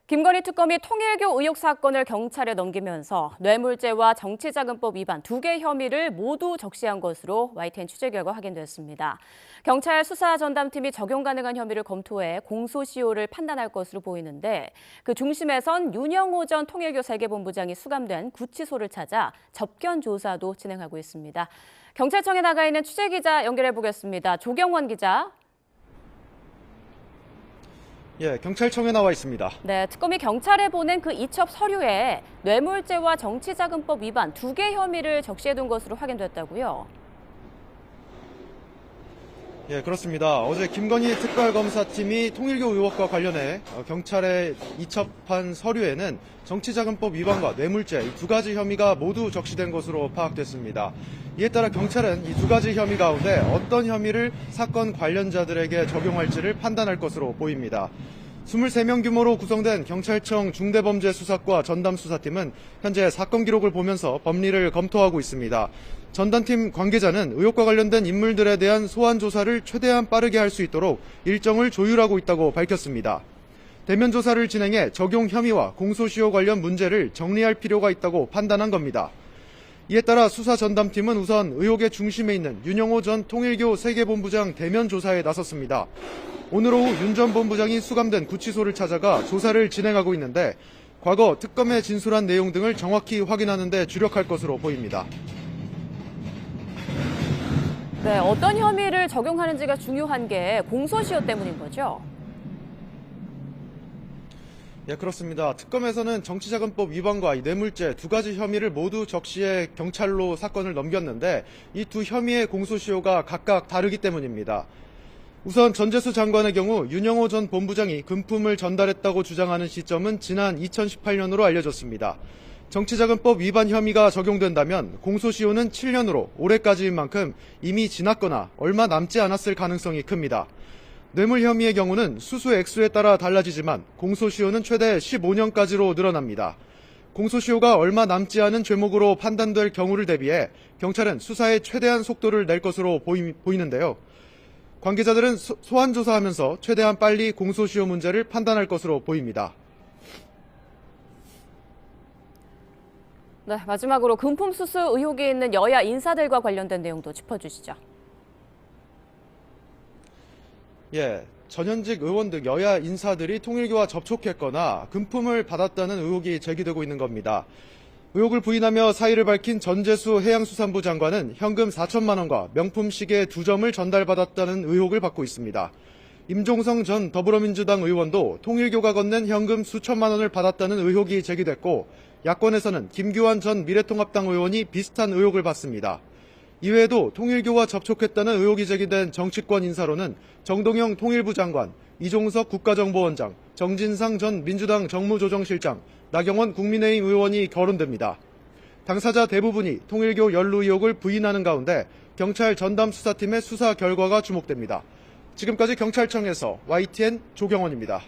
김건희 특검이 통일교 의혹 사건을 경찰에 넘기면서 뇌물죄와 정치자금법 위반 2개 혐의를 모두 적시한 것으로 YTN 취재 결과 확인됐습니다. 경찰 수사전담팀이 적용 가능한 혐의를 검토해 공소시효를 판단할 것으로 보이는데 그 중심에선 윤영호 전 통일교 세계본부장이 수감된 구치소를 찾아 접견 조사도 진행하고 있습니다. 경찰청에 나가 있는 취재기자 연결해 보겠습니다. 조경원 기자. 예, 경찰청에 나와 있습니다. 네, 특검이 경찰에 보낸 그 이첩 서류에 뇌물죄와 정치자금법 위반 2개 혐의를 적시해둔 것으로 확인됐다고요? 예, 그렇습니다. 어제 김건희 특별검사팀이 통일교 의혹과 관련해 경찰에 이첩한 서류에는 정치자금법 위반과 뇌물죄 이 2가지 혐의가 모두 적시된 것으로 파악됐습니다. 이에 따라 경찰은 이 2가지 혐의 가운데 어떤 혐의를 사건 관련자들에게 적용할지를 판단할 것으로 보입니다. 23명 규모로 구성된 경찰청 중대범죄수사과 전담수사팀은 현재 사건 기록을 보면서 법리를 검토하고 있습니다. 전담팀 관계자는 의혹과 관련된 인물들에 대한 소환 조사를 최대한 빠르게 할 수 있도록 일정을 조율하고 있다고 밝혔습니다. 대면 조사를 진행해 적용 혐의와 공소시효 관련 문제를 정리할 필요가 있다고 판단한 겁니다. 이에 따라 수사전담팀은 우선 의혹의 중심에 있는 윤영호 전 통일교 세계본부장 대면 조사에 나섰습니다. 오늘 오후 윤 전 본부장이 수감된 구치소를 찾아가 조사를 진행하고 있는데 과거 특검에 진술한 내용 등을 정확히 확인하는 데 주력할 것으로 보입니다. 네, 어떤 혐의를 적용하는지가 중요한 게 공소시효 때문인 거죠? 예, 그렇습니다. 특검에서는 정치자금법 위반과 이 뇌물죄 2가지 혐의를 모두 적시해 경찰로 사건을 넘겼는데 이 2 혐의의 공소시효가 각각 다르기 때문입니다. 우선 전재수 장관의 경우 윤영호 전 본부장이 금품을 전달했다고 주장하는 시점은 지난 2018년으로 알려졌습니다. 정치자금법 위반 혐의가 적용된다면 공소시효는 7년으로 올해까지인 만큼 이미 지났거나 얼마 남지 않았을 가능성이 큽니다. 뇌물 혐의의 경우는 수수 액수에 따라 달라지지만 공소시효는 최대 15년까지로 늘어납니다. 공소시효가 얼마 남지 않은 죄목으로 판단될 경우를 대비해 경찰은 수사에 최대한 속도를 낼 것으로 보이는데요. 관계자들은 소환 조사하면서 최대한 빨리 공소시효 문제를 판단할 것으로 보입니다. 네, 마지막으로 금품 수수 의혹이 있는 여야 인사들과 관련된 내용도 짚어주시죠. 예, 전현직 의원 등 여야 인사들이 통일교와 접촉했거나 금품을 받았다는 의혹이 제기되고 있는 겁니다. 의혹을 부인하며 사의를 밝힌 전재수 해양수산부 장관은 현금 4천만 원과 명품 시계 2점을 전달받았다는 의혹을 받고 있습니다. 임종성 전 더불어민주당 의원도 통일교가 건넨 현금 수천만 원을 받았다는 의혹이 제기됐고 야권에서는 김규환 전 미래통합당 의원이 비슷한 의혹을 받습니다. 이외에도 통일교와 접촉했다는 의혹이 제기된 정치권 인사로는 정동영 통일부 장관, 이종석 국가정보원장, 정진상 전 민주당 정무조정실장, 나경원 국민의힘 의원이 거론됩니다. 당사자 대부분이 통일교 연루 의혹을 부인하는 가운데 경찰 전담수사팀의 수사 결과가 주목됩니다. 지금까지 경찰청에서 YTN 조경원입니다.